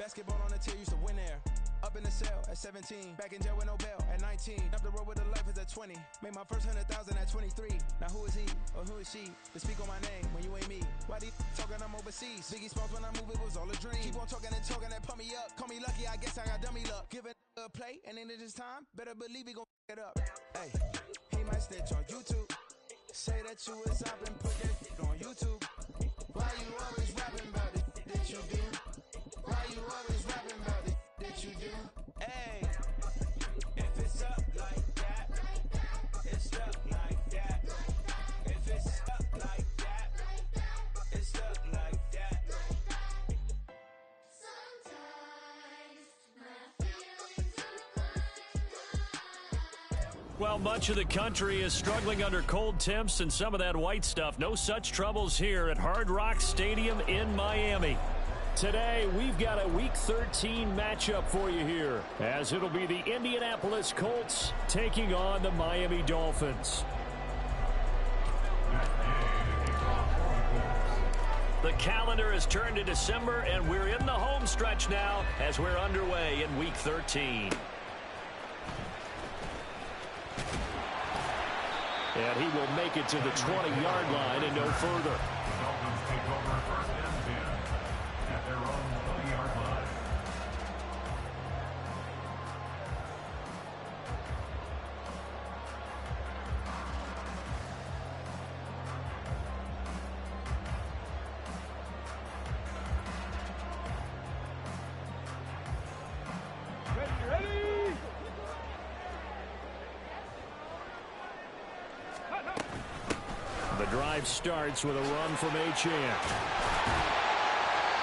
Basketball on the tier, used to win there. Up in the cell at 17, back in jail with no bail at 19. Up the road with a life is at 20. Made my first 100,000 at 23. Now who is he or who is she to speak on my name when you ain't me? Why they talking I'm overseas? Biggie Smalls when I move it was all a dream. Keep on talking and pump me up. Call me lucky, I guess I got dummy luck. Give it a play and then this time, better believe he gon' it up. Hey, he might snitch on YouTube. Say that you was up and put that on YouTube. Why you always rapping about it that you do? Why you always rapping about it that you do? Hey, if it's up like that, it's up like that. If it's up like that, it's up like that. Sometimes my feelings are Well, much of the country is struggling under cold temps and some of that white stuff. No such troubles here at Hard Rock Stadium in Miami. Today, we've got a Week 13 matchup for you here, as it'll be the Indianapolis Colts taking on the Miami Dolphins. The calendar has turned to December, and we're in the home stretch now as we're underway in Week 13. And he will make it to the 20-yard line and no further. Dolphins take over first and 10 at their own 20-yard line. The drive starts with a run from Achane.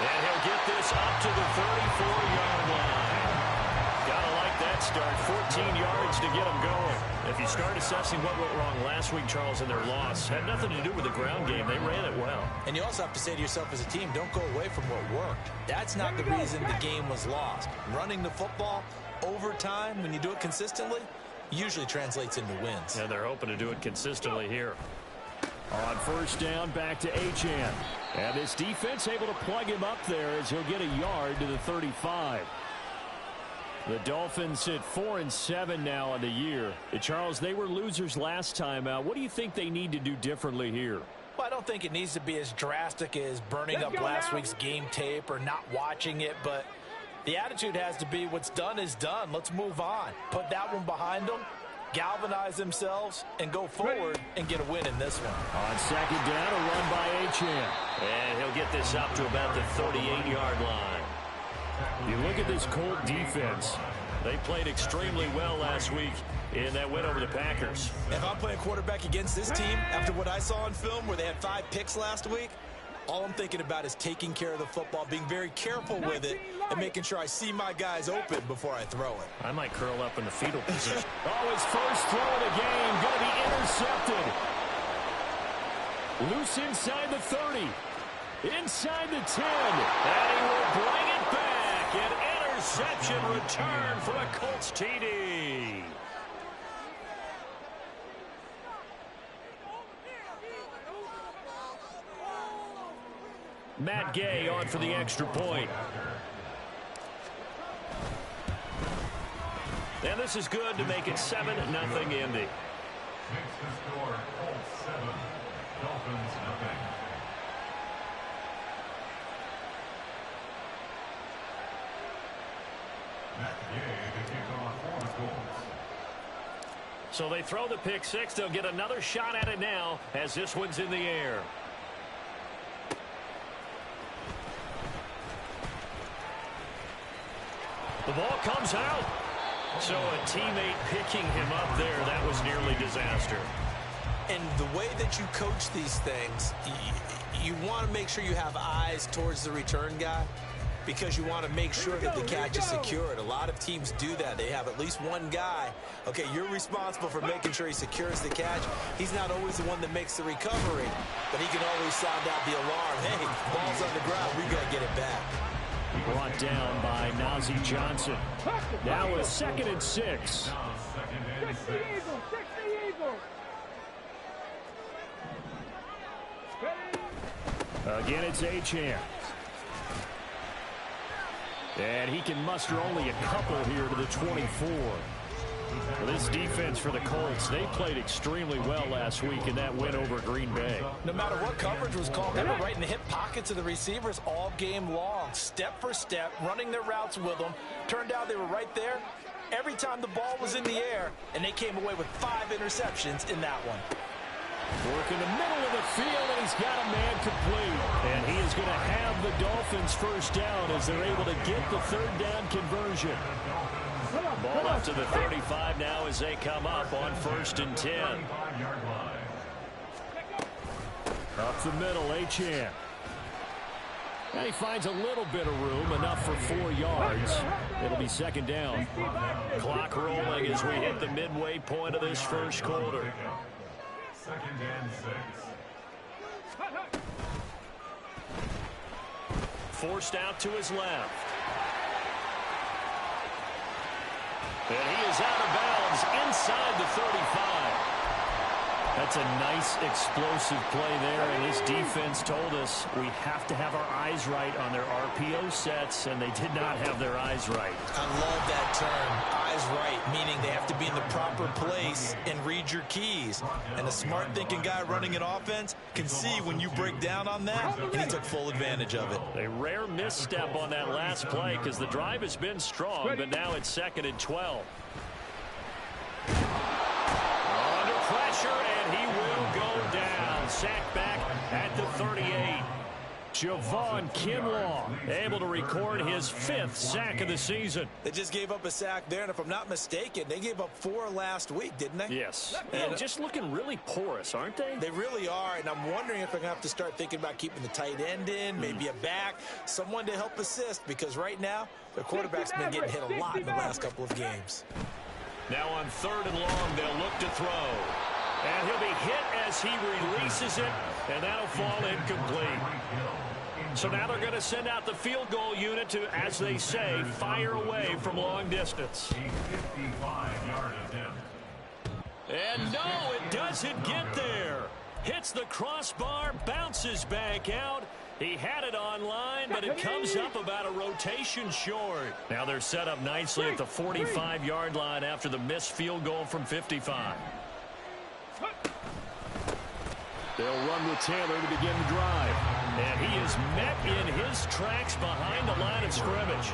And he'll get this up to the 34-yard line. Gotta like that start. 14 yards to get him going. If you start assessing what went wrong last week, Charles, in their loss, had nothing to do with the ground game. They ran it well. And you also have to say to yourself as a team, don't go away from what worked. That's not the reason the game was lost. Running the football over time, when you do it consistently, usually translates into wins. And they're hoping to do it consistently here. On first down, back to Achane. And this defense able to plug him up there as he'll get a yard to the 35. The Dolphins sit 4-7 now on the year. Charles, they were losers last time out. What do you think they need to do differently here? Well, I don't think it needs to be as drastic as burning up last week's game tape or not watching it, but the attitude has to be what's done is done. Let's move on. Put that one behind them, galvanize themselves, and go forward and get a win in this one. On second down, a run by Achane. And he'll get this up to about the 38-yard line. You look at this Colt defense. They played extremely well last week in that win over the Packers. If I'm playing quarterback against this team, after what I saw on film where they had 5 picks last week, all I'm thinking about is taking care of the football, being very careful with it, and making sure I see my guys open before I throw it. I might curl up in the fetal position. Oh, his first throw of the game going to be intercepted. Loose inside the 30. Inside the 10. And he will bring it back. An interception return for a Colts TD. Matt Gay on for the extra point. And this is good to make it 7-0 Indy. Makes the score Colts 7, Dolphins nothing. Matt Gay to kick off for the Colts. So they throw the pick six. They'll get another shot at it now as this one's in the air. The ball comes out. So a teammate picking him up there, that was nearly disaster. And the way that you coach these things, you want to make sure you have eyes towards the return guy because you want to make sure that the catch is secured. A lot of teams do that. They have at least one guy. Okay, you're responsible for making sure he secures the catch. He's not always the one that makes the recovery, but he can always sound out the alarm. Hey, ball's on the ground. We got to get it back. Brought down by Nazeeh Johnson. Now a 2nd and 6. Now 2nd and 6. Again, it's Achane. And he can muster only a couple here to the 24. Well, this defense for the Colts, they played extremely well last week in that win over Green Bay. No matter what coverage was called, they were right in the hip pockets of the receivers all game long, step for step, running their routes with them. Turned out they were right there every time the ball was in the air, and they came away with 5 interceptions in that one. Work in the middle of the field, and he's got a man complete. And he is going to have the Dolphins first down as they're able to get the third down conversion. Ball up to the 35 now as they come up on 1st and 10. Up the middle, Achane. And he finds a little bit of room, enough for 4 yards. It'll be 2nd down. Clock rolling as we hit the midway point of this first quarter. 2nd and 6. Forced out to his left. And he is out of bounds inside the 35. That's a nice explosive play there, and this defense told us we have to have our eyes right on their RPO sets, and they did not have their eyes right. I love that term, eyes right, meaning they have to be in the proper place and read your keys. And a smart thinking guy running an offense can see when you break down on that, and he took full advantage of it. A rare misstep on that last play because the drive has been strong, but now it's 2nd and 12. Under pressure, and he will go down. Sacked back at the 38. Javon Kinlaw able to record his 5th sack of the season. They just gave up a sack there, and if I'm not mistaken, they gave up 4 last week, didn't they? Yes. And just looking really porous, aren't they? They really are, and I'm wondering if they're going to have to start thinking about keeping the tight end in, maybe a back, someone to help assist, because right now, their quarterback's been getting hit a lot in the last couple of games. Now on 3rd and long, they'll look to throw. And he'll be hit as he releases it, and that'll fall incomplete. So now they're going to send out the field goal unit to, as they say, fire away from long distance. 55-yard attempt. And no, it doesn't get there. Hits the crossbar, bounces back out. He had it online, but it comes up about a rotation short. Now they're set up nicely at the 45-yard line after the missed field goal from 55. They'll run with Taylor to begin the drive. And he is met in his tracks behind the line of scrimmage.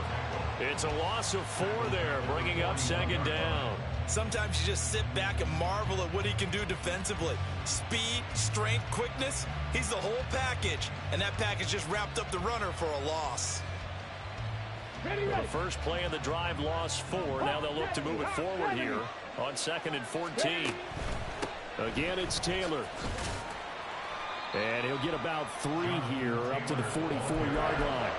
It's a loss of 4 there, bringing up 2nd down. Sometimes you just sit back and marvel at what he can do defensively. Speed, strength, quickness, he's the whole package. And that package just wrapped up the runner for a loss. The first play of the drive lost 4. Now they'll look to move it forward here on 2nd and 14. Again, it's Taylor. And he'll get about 3 here up to the 44-yard line.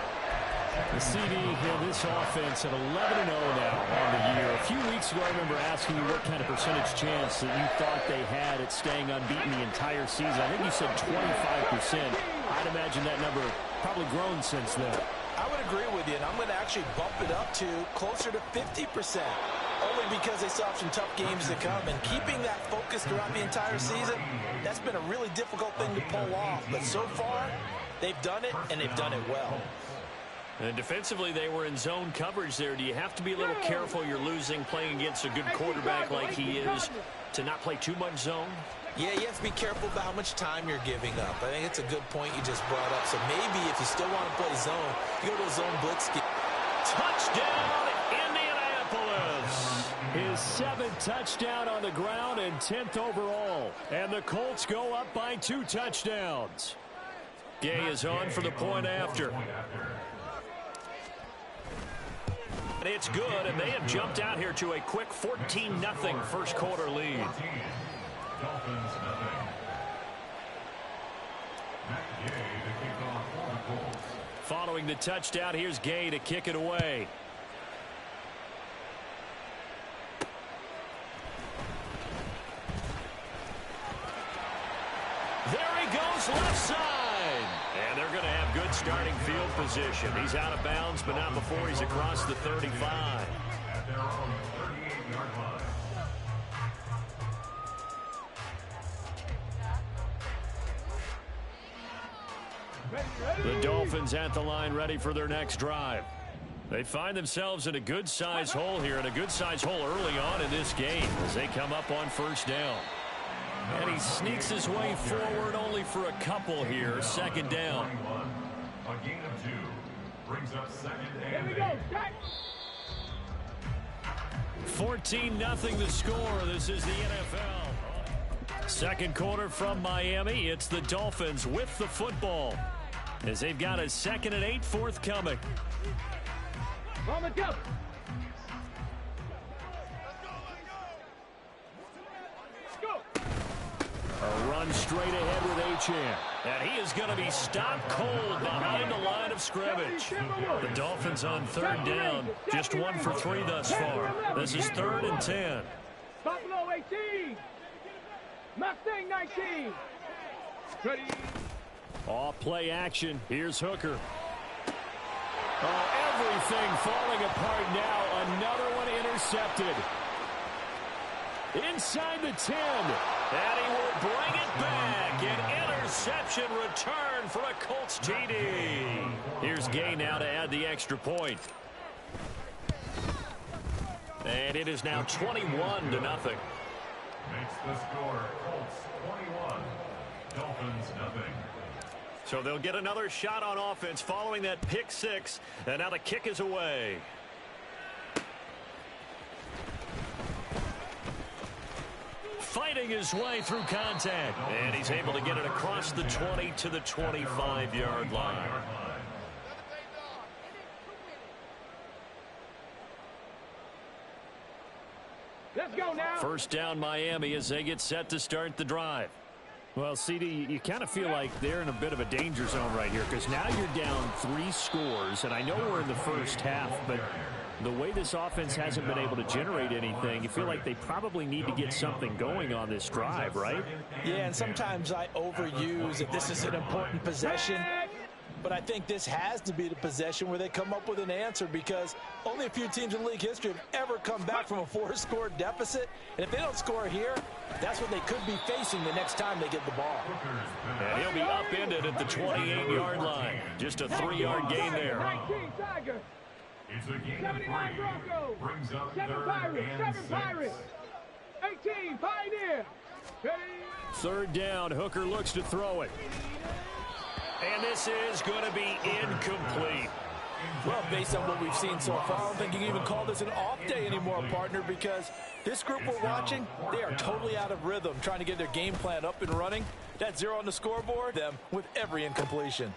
The CD in this offense at 11-0 now on the year. A few weeks ago, I remember asking you what kind of percentage chance that you thought they had at staying unbeaten the entire season. I think you said 25%. I'd imagine that number probably grown since then. I would agree with you, and I'm going to actually bump it up to closer to 50%. Only because they still have some tough games to come. And keeping that focus throughout the entire season, that's been a really difficult thing to pull off. But so far, they've done it, and they've done it well. And defensively, they were in zone coverage there. Do you have to be a little careful you're losing playing against a good quarterback like he is to not play too much zone? Yeah, you have to be careful about how much time you're giving up. I think it's a good point you just brought up. So maybe if you still want to play zone, you go to a zone blitz. Touchdown, Indianapolis! His 7th touchdown on the ground and 10th overall. And the Colts go up by 2 touchdowns. Gay is on for the point after. And it's good, and they have jumped out here to a quick 14-0 first quarter lead. Dolphins nothing. Gay to kick off for the Colts. Following the touchdown, here's Gay to kick it away. There he goes, left side. And they're going to have good starting field position. He's out of bounds, but not before he's across the 35. At their own 38-yard line. The Dolphins at the line ready for their next drive. They find themselves in a good-sized hole here, and a good-sized hole early on in this game as they come up on first down. And he sneaks his way forward only for a couple here. Second down. A gain of 2 brings up second and Here we go. 14-0 the score. This is the NFL. Second quarter from Miami. It's the Dolphins with the football as they've got a 2nd and 8 forthcoming. On the jump. A run straight ahead with Achane. And he is going to be stopped cold behind the line of scrimmage. The Dolphins on 3rd down. Just 1 for 3 thus far. This is 3rd and 10. Buffalo 18. Mustang 19. Ready. Off play action. Here's Hooker. Oh, everything falling apart now. Another one intercepted. Inside the 10. And he will bring it back. An interception return for a Colts TD. Here's Gay now to add the extra point. And it is now 21-0. makes the score Colts 21, Dolphins nothing. So they'll get another shot on offense following that pick 6. And now the kick is away. Fighting his way through contact. And he's able to get it across the 20 to the 25-yard line. Let's go now. First down Miami as they get set to start the drive. Well, CD, you kind of feel like they're in a bit of a danger zone right here because now you're down 3 scores, and I know we're in the first half, but the way this offense hasn't been able to generate anything, you feel like they probably need to get something going on this drive, right? Yeah, and sometimes I overuse that this is an important possession, but I think this has to be the possession where they come up with an answer because only a few teams in league history have ever come back from a 4-score deficit. And if they don't score here, that's what they could be facing the next time they get the ball. And he'll be upended at the 28-yard line. Just a 3-yard gain there. 19 Tiger. It's a gain of 3. 79 Broncos. Brings up 7 3rd Pirates. and 7 6. Pirates. 18 Pioneer. Ready. 3rd down. Hooker looks to throw it. And this is going to be incomplete. Well, based on what we've seen so far, I don't think you can even call this an off day anymore, partner, because this group we're watching, they are totally out of rhythm, trying to get their game plan up and running. That 0 on the scoreboard, them with every incompletion.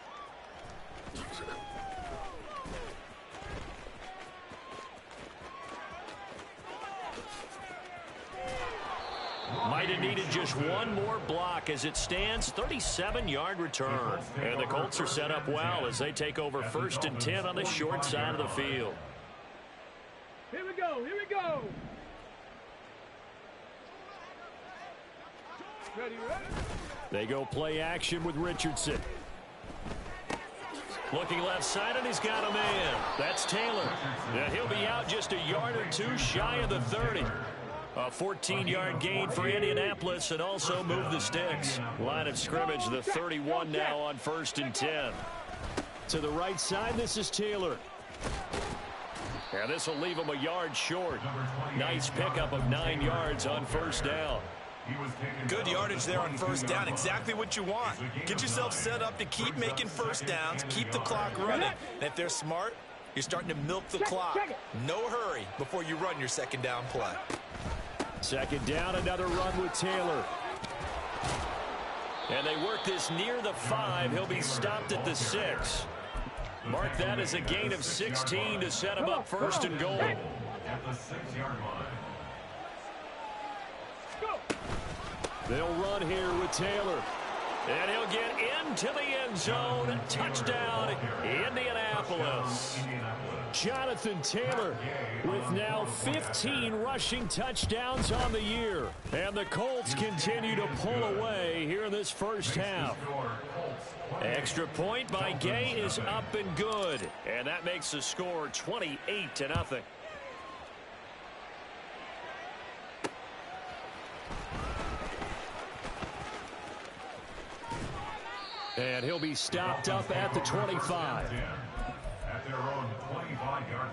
Might have needed just one more block as it stands. 37-yard return. And the Colts are set up well as they take over 1st and 10 on the short side of the field. Here we go. Here we go. Ready, ready. They go play action with Richardson. Looking left side, and he's got a man. That's Taylor. And he'll be out just a yard or 2 shy of the 30. A 14-yard gain for Indianapolis and also move the sticks. Line of scrimmage, the 31 now on 1st and 10. To the right side, this is Taylor. And this will leave him a yard short. Nice pickup of 9 yards on 1st down. Good yardage there on 1st down. Exactly what you want. Get yourself set up to keep making 1st downs, keep the clock running. And if they're smart, you're starting to milk the clock. No hurry before you run your 2nd down play. 2nd down, another run with Taylor. And they work this near the 5. He'll be stopped at the 6. Mark that as a gain of 16 to set him up 1st and goal. At the 6-yard line. They'll run here with Taylor. And he'll get into the end zone. Touchdown, Indianapolis. Jonathan Taylor with now 15 rushing touchdowns on the year. And the Colts continue to pull away here in this first half. Extra point by Gay is up and good. And that makes the score 28-0. And he'll be stopped up at the 25. At their own 25-yard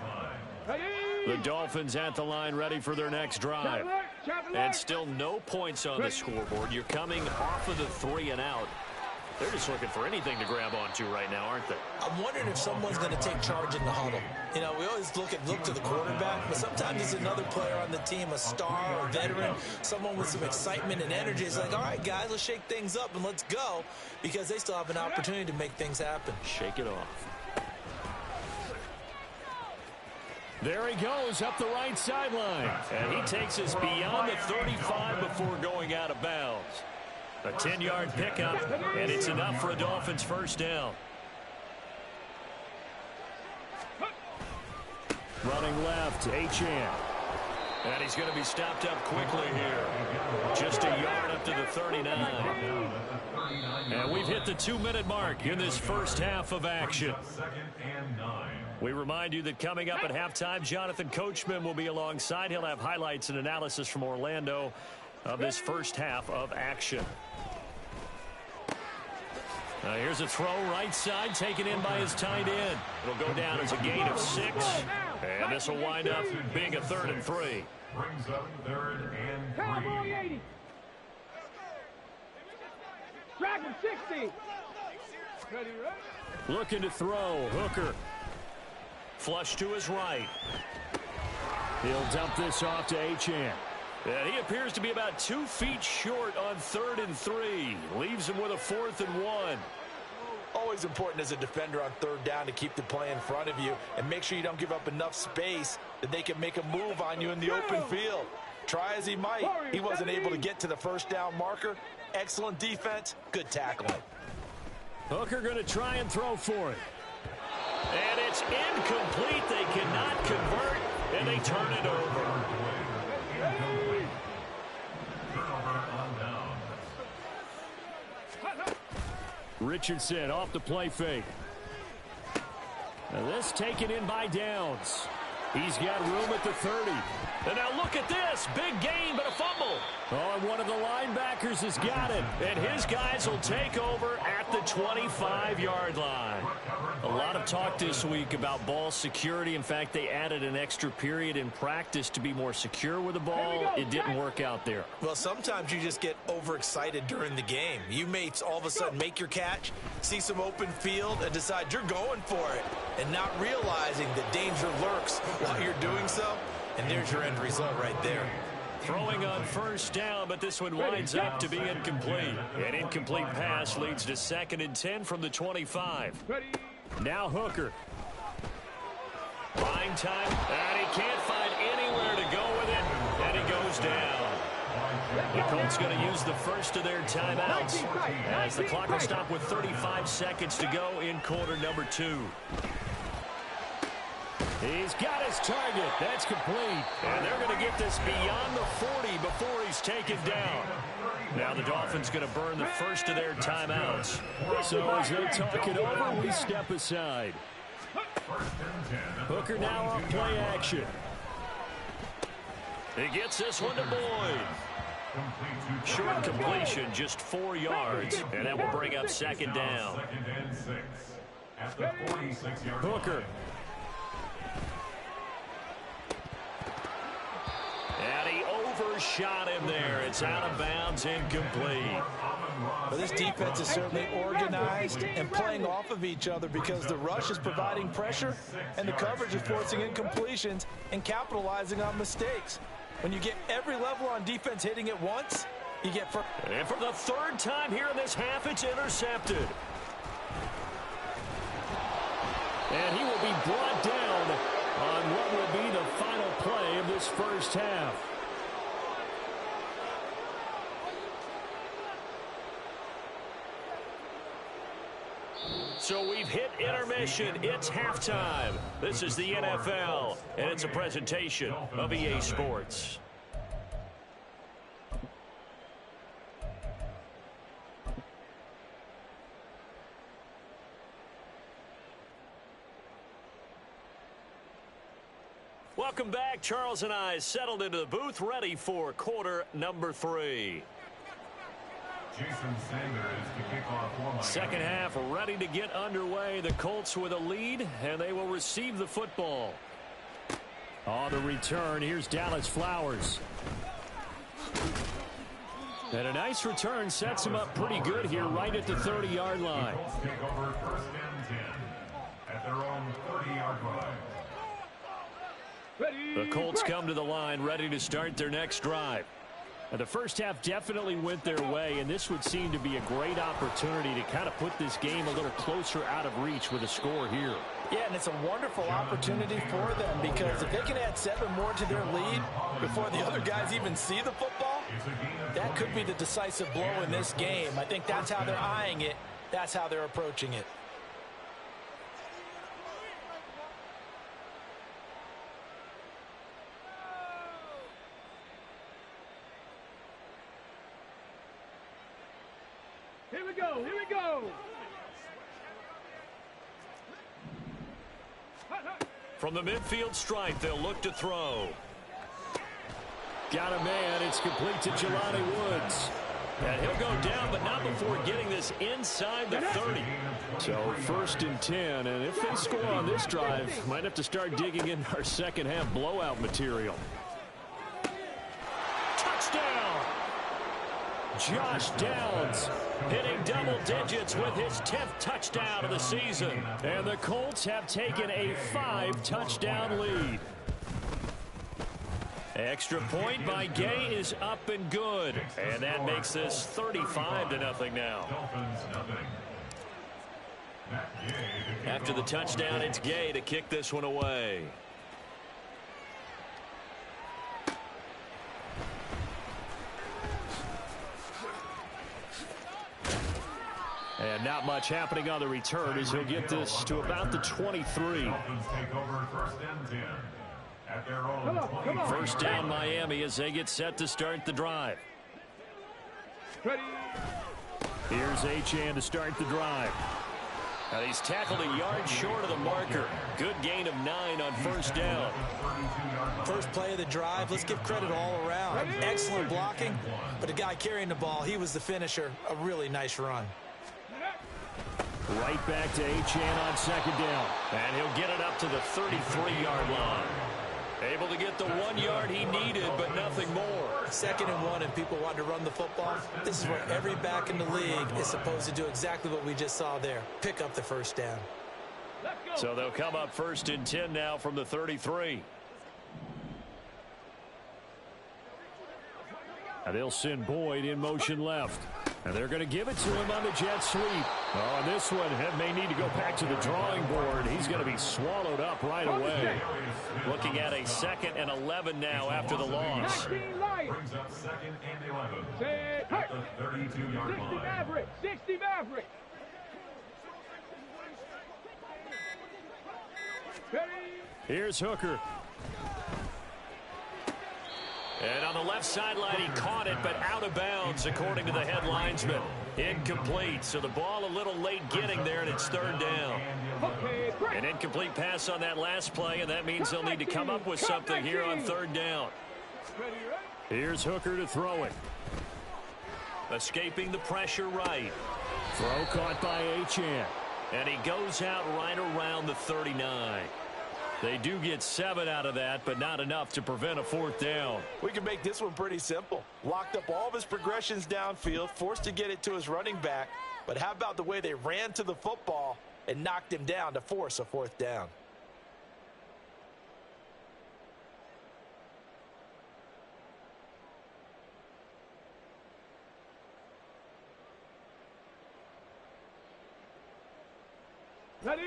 The Dolphins at the line ready for their next drive. And still no points on the scoreboard. You're coming off of the 3 and out. They're just looking for anything to grab onto right now, aren't they? I'm wondering if someone's going to take charge in the huddle. You know, we always look to the quarterback, but sometimes it's another player on the team, a star, a veteran, someone with some excitement and energy. It's like, all right, guys, let's shake things up and let's go, because they still have an opportunity to make things happen. Shake it off. There he goes up the right sideline. And he takes us beyond the 35 before going out of bounds. A 10-yard pickup, and it's enough for a Dolphins first down. Running left, Achane. And he's going to be stopped up quickly here. Just a yard up to the 39. And we've hit the 2-minute mark in this first half of action. We remind you that coming up at halftime, Jonathan Coachman will be alongside. He'll have highlights and analysis from Orlando of this first half of action. Now here's a throw right side taken in by his tight end. It'll go down as a gain of 6. And this will wind up being a 3rd and 3. Brings up 3rd and 3. Cowboy 80. Track him 60. Ready. Looking to throw. Hooker. Flush to his right. He'll dump this off to Achane. And he appears to be about 2 feet short on 3rd and 3. Leaves him with a 4th and 1. Always important as a defender on 3rd down to keep the play in front of you and make sure you don't give up enough space that they can make a move on you in the open field. Try as he might, he wasn't able to get to the first down marker. Excellent defense, good tackling. Hooker going to try and throw for it. And it's incomplete. They cannot convert, and they turn it over. Richardson off the play fake. Now this taken in by Downs. He's got room at the 30. And now look at this. Big gain, but a fumble. Oh, and one of the linebackers has got it. And his guys will take over at the 25-yard line. A lot of talk this week about ball security. In fact, they added an extra period in practice to be more secure with the ball. It didn't work out there. Well, sometimes you just get overexcited during the game. You may all of a sudden make your catch, see some open field, and decide you're going for it, and not realizing that danger lurks while you're doing so. And there's your end result right there. Throwing on first down, but this one winds up to be incomplete. An incomplete pass leads to 2nd and 10 from the 25. Now Hooker. Buying time, and he can't find anywhere to go with it, and he goes down. The Colts going to use the first of their timeouts as the clock will stop with 35 seconds to go in quarter number 2. He's got his target. That's complete. And they're going to get this beyond the 40 before he's taken down. Now the Dolphins going to burn the first of their timeouts. So as they talk it over, we step aside. Hooker now on play action. He gets this one to Boyd. Short completion, just 4 yards. And that will bring up 2nd down. Hooker. And he overshot him there. It's out of bounds, incomplete. Well, this defense is certainly organized and playing off of each other because the rush is providing pressure and the coverage is forcing incompletions and capitalizing on mistakes. When you get every level on defense hitting at once, you get... And for the 3rd time here in this half, it's intercepted. And he will be brought down on what will be the final play of this first half. So we've hit intermission. It's halftime. This is the NFL, and it's a presentation of EA Sports. Welcome back. Charles and I settled into the booth, ready for quarter number 3. Jason Sanders to kick off for Second half ready to get underway. The Colts with a lead, and they will receive the football. On the return, here's Dallas Flowers. And a nice return sets him up pretty good here right at the 30-yard line. Take over first and 10 at their own 30-yard line. The Colts come to the line ready to start their next drive. Now, the first half definitely went their way, and this would seem to be a great opportunity to kind of put this game a little closer out of reach with a score here. Yeah, and it's a wonderful opportunity for them because if they can add 7 more to their lead before the other guys even see the football, that could be the decisive blow in this game. I think that's how they're eyeing it. That's how they're approaching it. Here we go. Here we go. From the midfield stripe, they'll look to throw. Got a man. It's complete to Jelani Woods. And he'll go down, but not before getting this inside the 30. So first and 10, and if they score on this drive, might have to start digging in our second half blowout material. Touchdown! Josh Downs hitting double digits with his 10th touchdown of the season. And the Colts have taken a 5-touchdown lead. Extra point by Gay is up and good. And that makes this 35-0 now. After the touchdown, it's Gay to kick this one away. And not much happening on the return as he'll get this to about the 23. First down Miami as they get set to start the drive. Here's Achane to start the drive. And he's tackled a yard short of the marker. Good gain of 9 on first down. First play of the drive, let's give credit all around. Excellent blocking, but the guy carrying the ball, he was the finisher. A really nice run. Right back to Achane on second down. And he'll get it up to the 33-yard line. Able to get the 1 yard he needed, but nothing more. 2nd and 1, and people want to run the football. This is where every back in the league is supposed to do exactly what we just saw there. Pick up the first down. So they'll come up first and 10 now from the 33. And they'll send Boyd in motion left. And they're going to give it to him on the jet sweep. Oh, and this one may need to go back to the drawing board. He's going to be swallowed up right away. Looking at a 2nd and 11 now after the loss. Brings up 2nd and 11 at the 32-yard line. 60 Maverick. Here's Hooker. And on the left sideline, he caught it, but out of bounds, according to the head linesman. Incomplete, so the ball a little late getting there, and it's 3rd down. An incomplete pass on that last play, and that means they'll need to come up with something here on 3rd down. Here's Hooker to throw it. Escaping the pressure right. Throw caught by Achane. And he goes out right around the 39. They do get 7 out of that, but not enough to prevent a 4th down. We can make this one pretty simple. Locked up all of his progressions downfield, forced to get it to his running back. But how about the way they ran to the football and knocked him down to force a 4th down?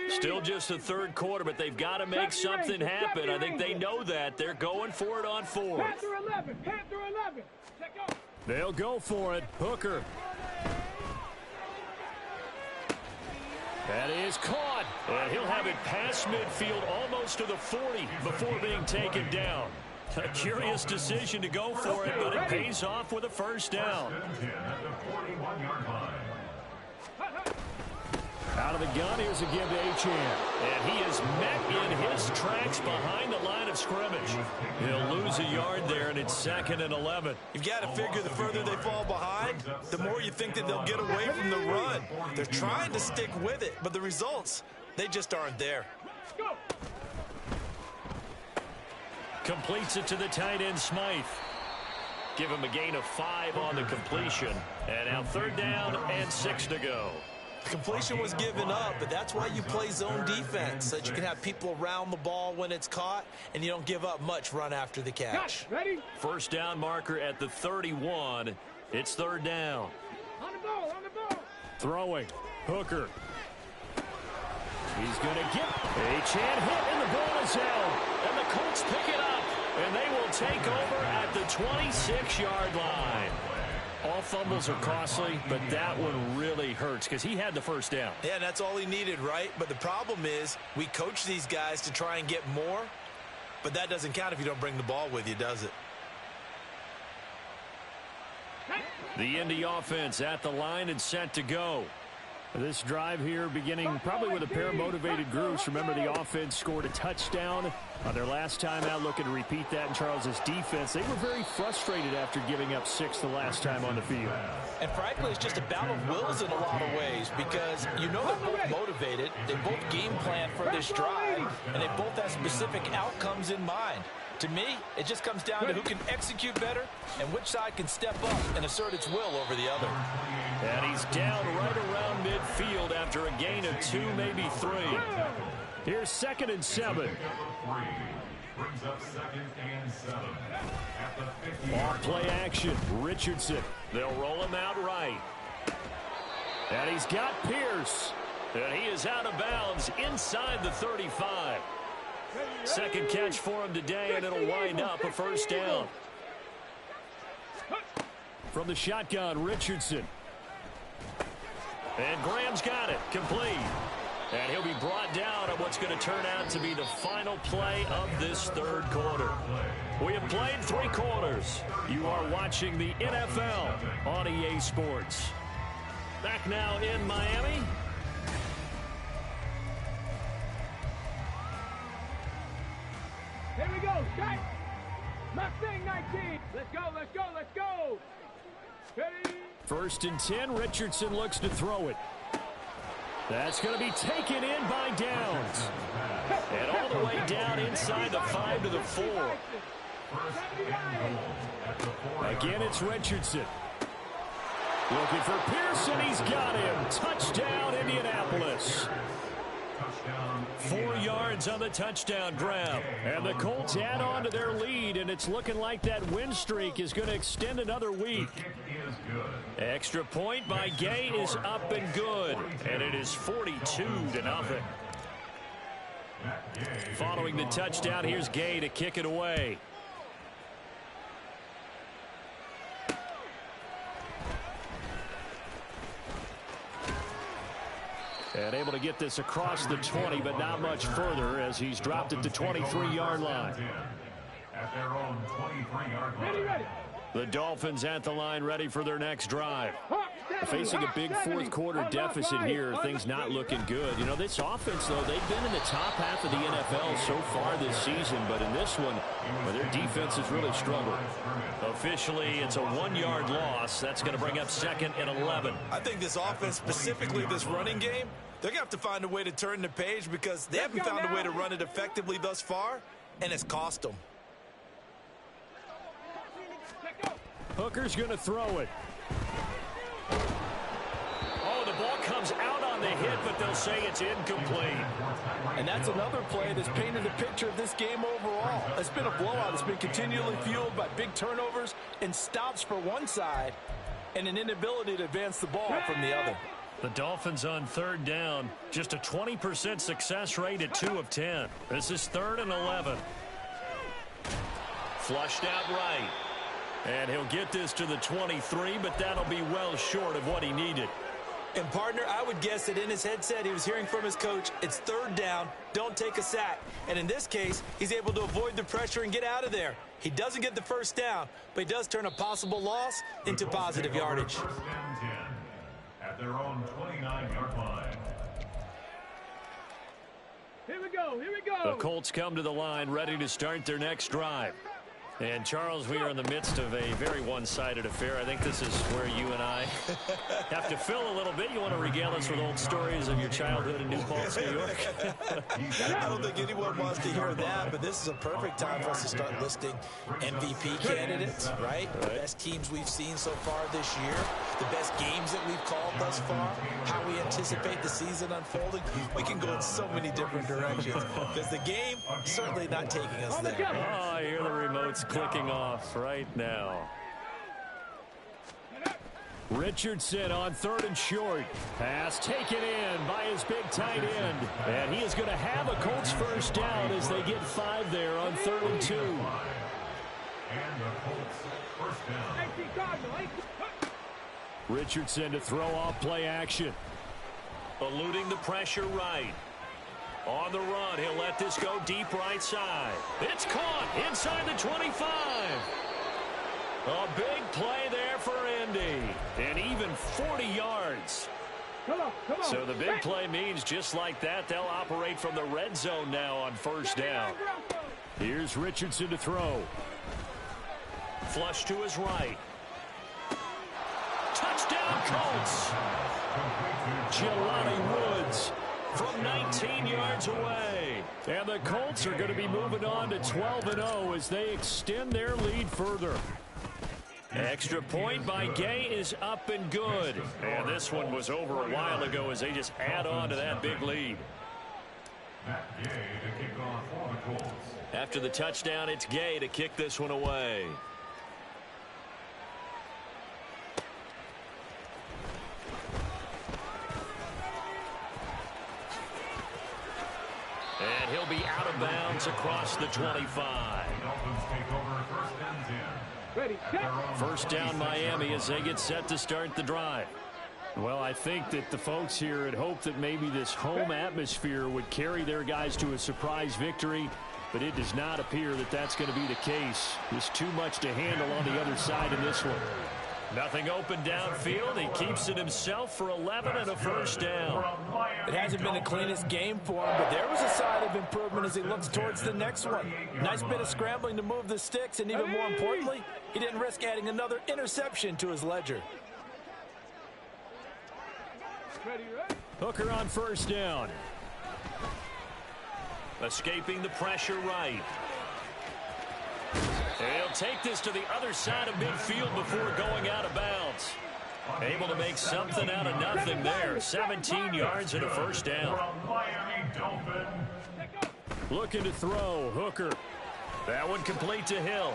Still just the 3rd quarter, but they've got to make something happen. I think they know that. They're going for it on 4th. Panther 11. Panther 11. Check out. They'll go for it. Hooker. That is caught. And he'll have it past midfield almost to the 40 before being taken down. A curious decision to go for it, but it pays off with a 1st down. Out of the gun, here's a give to Achane. And he is met in his tracks behind the line of scrimmage. He'll lose a yard there, and it's 2nd and 11. You've got to figure the further they fall behind, the more you think that they'll get away from the run. They're trying to stick with it, but the results, they just aren't there. Completes it to the tight end, Smythe. Give him a gain of 5 on the completion. And now 3rd down and 6 to go. The completion was given up, but that's why you play zone defense, so that you can have people around the ball when it's caught, and you don't give up much run after the catch. Ready? 1st down marker at the 31. It's 3rd down. On the ball, on the ball. Throwing. Hooker. He's going to get a chance hit, and the ball is held. And the Colts pick it up, and they will take over at the 26-yard line. All fumbles are costly, but that one really hurts because he had the 1st down. Yeah, that's all he needed, right? But the problem is we coach these guys to try and get more, but that doesn't count if you don't bring the ball with you, does it? The Indy offense at the line and set to go. This drive here beginning probably with a pair of motivated groups. Remember, the offense scored a touchdown on their last time out. Looking to repeat that in Charles's defense. They were very frustrated after giving up 6 the last time on the field. And frankly, it's just a battle of wills in a lot of ways because you know they're both motivated. They both game plan for this drive, and they both have specific outcomes in mind. To me, it just comes down to who can execute better and which side can step up and assert its will over the other. And he's down right around midfield after a gain of 2, maybe 3. Here's 2nd and 7. Brings up 2nd and 7 at the 50. Off play action. Richardson. They'll roll him out right. And he's got Pierce. And he is out of bounds inside the 35. 2nd catch for him today, and it'll wind up a 1st down. From the shotgun, Richardson. And Graham's got it. Complete. And he'll be brought down on what's going to turn out to be the final play of this 3rd quarter. We have played 3 quarters. You are watching the NFL on EA Sports. Back now in Miami. Here we go, Scott. Mustang 19. Let's go, let's go, let's go. Ready? 1st and 10. Richardson looks to throw it. That's going to be taken in by Downs. And all the way down inside the 5 to the 4. Again, it's Richardson. Looking for Pearson. He's got him. Touchdown, Indianapolis. 4 yards on the touchdown grab. And the Colts add on to their lead, and it's looking like that win streak is going to extend another week. Extra point by Gay is up and good, and it is 42-0. Following the touchdown, here's Gay to kick it away. And able to get this across the 20, but not much further as he's dropped it to 23-yard line. At their own 23-yard line. Ready. The Dolphins at the line ready for their next drive. Facing a big 4th quarter deficit here, things not looking good. You know, this offense, though, they've been in the top half of the NFL so far this season, but in this one, well, their defense has really struggled. Officially, it's a 1-yard loss. That's going to bring up 2nd and 11. I think this offense, specifically this running game, they're going to have to find a way to turn the page because they haven't found a way to run it effectively thus far, and it's cost them. Hooker's going to throw it. Oh, the ball comes out on the hit, but they'll say it's incomplete. And that's another play that's painted a picture of this game overall. It's been a blowout. It's been continually fueled by big turnovers and stops for one side and an inability to advance the ball from the other. The Dolphins on 3rd down. Just a 20% success rate at 2 of 10. This is 3rd and 11. Flushed out right. And he'll get this to the 23, but that'll be well short of what he needed. And, partner, I would guess that in his headset he was hearing from his coach, it's 3rd down, don't take a sack. And in this case, he's able to avoid the pressure and get out of there. He doesn't get the 1st down, but he does turn a possible loss into positive yardage. 1st and 10 at their own 29-yard line. Here we go, here we go. The Colts come to the line ready to start their next drive. And, Charles, we are in the midst of a very one-sided affair. I think this is where you and I have to fill a little bit. You want to regale us with old stories of your childhood in New Paltz, New York? I don't think anyone wants to hear that, but this is a perfect time for us to start listing MVP candidates, right? The best teams we've seen so far this year, the best games that we've called thus far, how we anticipate the season unfolding. We can go in so many different directions because the game certainly not taking us there. Oh, I hear the remotes clicking off right now. Richardson on 3rd and short. Pass taken in by his big tight end. And he is going to have a Colts first down as they get 5 there on 3rd and 2. And the Colts first down. Richardson to throw off play action. Eluding the pressure right. On the run, he'll let this go deep right side. It's caught inside the 25. A big play there for Indy. And even 40 yards. Come on. So the big play means just like that, they'll operate from the red zone now on first down. Here's Richardson to throw. Flush to his right. Touchdown, Colts. Jelani Woods from 19 yards away. And the Colts are going to be moving on to 12-0 as they extend their lead further. Extra point by Gay is up and good. And this one was over a while ago as they just add on to that big lead. After the touchdown, it's Gay to kick this one away. And he'll be out of bounds across the 25. Ready, set. First down Miami as they get set to start the drive. Well, I think that the folks here had hoped that maybe this home atmosphere would carry their guys to a surprise victory, but it does not appear that that's going to be the case. There's too much to handle on the other side in this one. Nothing open downfield. He keeps it himself for 11 and a first down. It hasn't been the cleanest game for him, but there was a sign of improvement as he looks towards the next one. Nice bit of scrambling to move the sticks, and even more importantly, he didn't risk adding another interception to his ledger. Ready. Hooker on first down. Escaping the pressure right. He'll take this to the other side of midfield before going out of bounds. Able to make something out of nothing there. 17 yards and a first down. Looking to throw. Hooker. That one complete to Hill.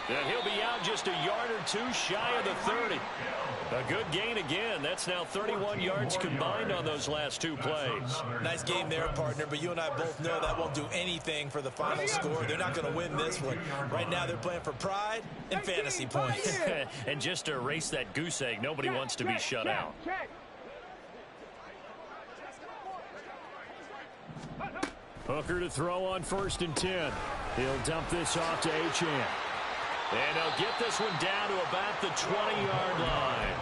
And he'll be out just a yard or two shy of the 30. A good gain again. That's now 31 yards combined on those last two plays. Nice game there, partner, but you and I both know that won't do anything for the final score. They're not going to win this one. Right now they're playing for pride and fantasy points. And just to erase that goose egg, nobody wants to be shut out. Hooker to throw on 1st and 10. He'll dump this off to Achane. And he'll get this one down to about the 20-yard line.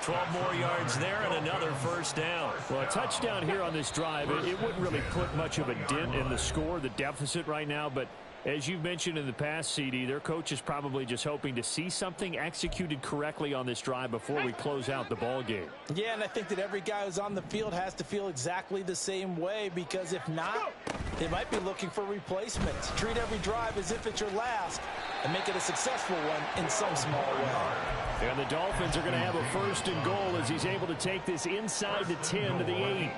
12 more yards there and another first down. Well, a touchdown here on this drive, it wouldn't really put much of a dent in the score, the deficit right now, but as you've mentioned in the past, CD, their coach is probably just hoping to see something executed correctly on this drive before we close out the ball game. Yeah, and I think that every guy who's on the field has to feel exactly the same way, because if not, they might be looking for replacements. Treat every drive as if it's your last and make it a successful one in some small way. And the Dolphins are going to have a 1st and goal as he's able to take this inside the 10 to the 8.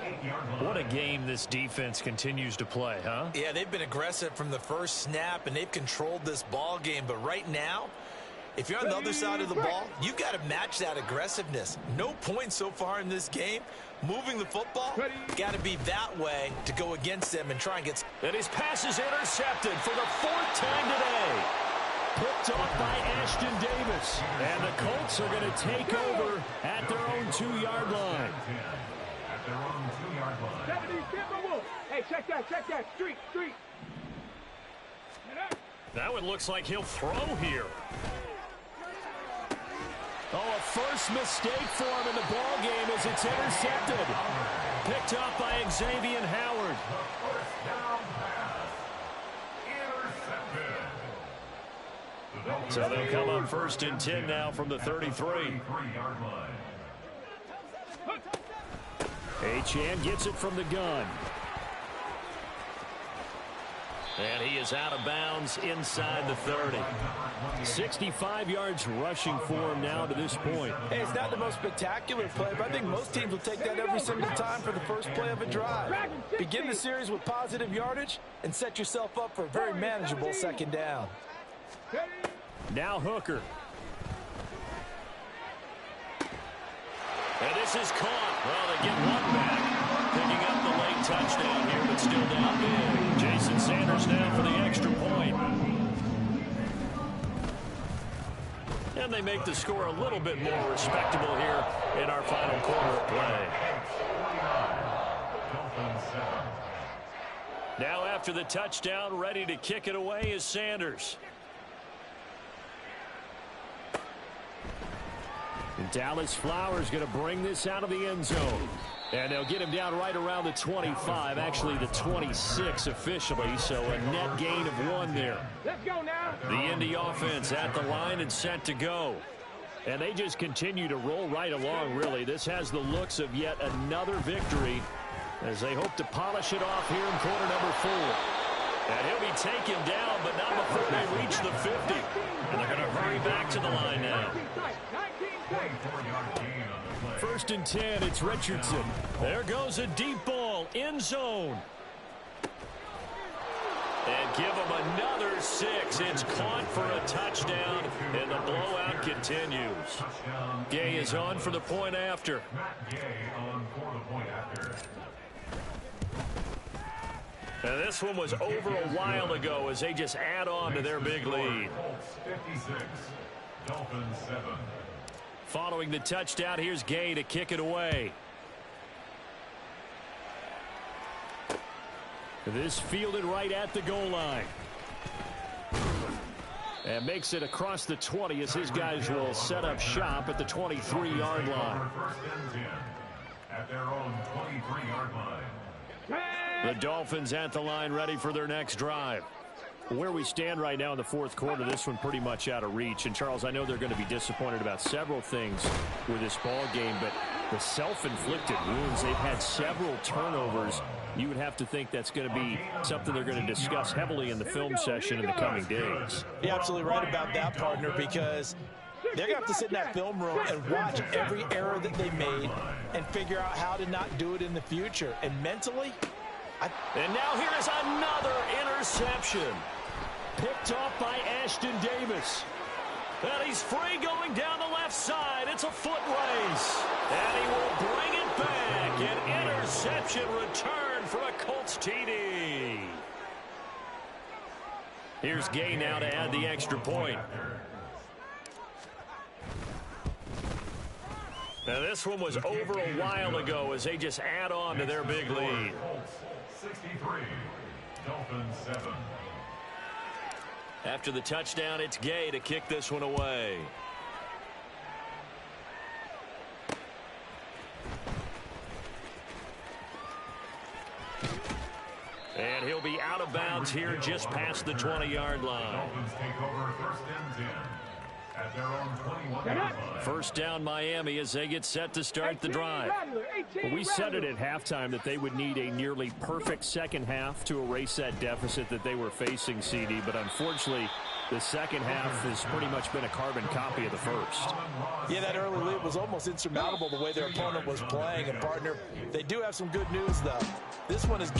What a game this defense continues to play, huh? Yeah, they've been aggressive from the first snap, and they've controlled this ball game. But right now, if you're on the other side of the ball, you've got to match that aggressiveness. No points so far in this game. Moving the football, got to be that way to go against them and try and get... And his pass is intercepted for the 4th time today. Picked off by Ashton Davis. And the Colts are going to take over at their own 2-yard line. At their own 2-yard line. Hey, check that. Street. That one looks like he'll throw here. Oh, a first mistake for him in the ball game as it's intercepted. Picked up by Xavier Howard. The first down pass. Intercepted. So they'll come up 1st and 10 now from the 33. Achane gets it from the gun. And he is out of bounds inside the 30. 65 yards rushing for him now to this point. Hey, it's not the most spectacular play, but I think most teams will take that every single time for the first play of a drive. Begin the series with positive yardage and set yourself up for a very manageable 2nd down. Now Hooker. And this is caught. Well, they get one back. Picking up the late touchdown here, but still down big. Jason Sanders now for the extra point. And they make the score a little bit more respectable here in our final quarter of play. Now after the touchdown, ready to kick it away is Sanders. And Dallas Flowers going to bring this out of the end zone. And they'll get him down right around the 25, actually the 26 officially, so a net gain of 1 there. Let's go now. The Indy offense at the line and set to go. And they just continue to roll right along, really. This has the looks of yet another victory as they hope to polish it off here in quarter number 4. And he'll be taken down, but not before they reach the 50. And they're going to hurry back to the line now. 1st and 10, it's Richardson. There goes a deep ball, end zone. And give him another 6. It's caught for a touchdown, and the blowout continues. Gay is on for the point after. And this one was over a while ago as they just add on to their big lead. 56, Dolphins 7. Following the touchdown, here's Gay to kick it away. This fielded right at the goal line. And makes it across the 20 as his guys will set up shop at the 23-yard line. 1st and 10 at their own 23-yard line. The Dolphins at the line ready for their next drive. Where we stand right now in the 4th quarter, this one pretty much out of reach. And, Charles, I know they're going to be disappointed about several things with this ball game, but the self-inflicted wounds, they've had several turnovers. You would have to think that's going to be something they're going to discuss heavily in the film session in the coming days. You're absolutely right about that, partner, because they're going to have to sit in that film room and watch every error that they made and figure out how to not do it in the future. And mentally, and now here is another interception. Picked off by Ashton Davis. And he's free going down the left side. It's a foot race. And he will bring it back. An interception return for a Colts TD. Here's Gay now to add the extra point. Now this one was over a while ago as they just add on to their big lead. 63, Dolphins 7. After the touchdown, it's Gay to kick this one away. And he'll be out of bounds here just past the 20-yard line. Dolphins take over 1st and 10 at their own 21-yard line. First down Miami as they get set to start the drive. Well, we said it at halftime that they would need a nearly perfect second half to erase that deficit that they were facing, CD, but unfortunately the second half has pretty much been a carbon copy of the first. Yeah, that early lead was almost insurmountable the way their opponent was playing. And, partner, they do have some good news, though. This one is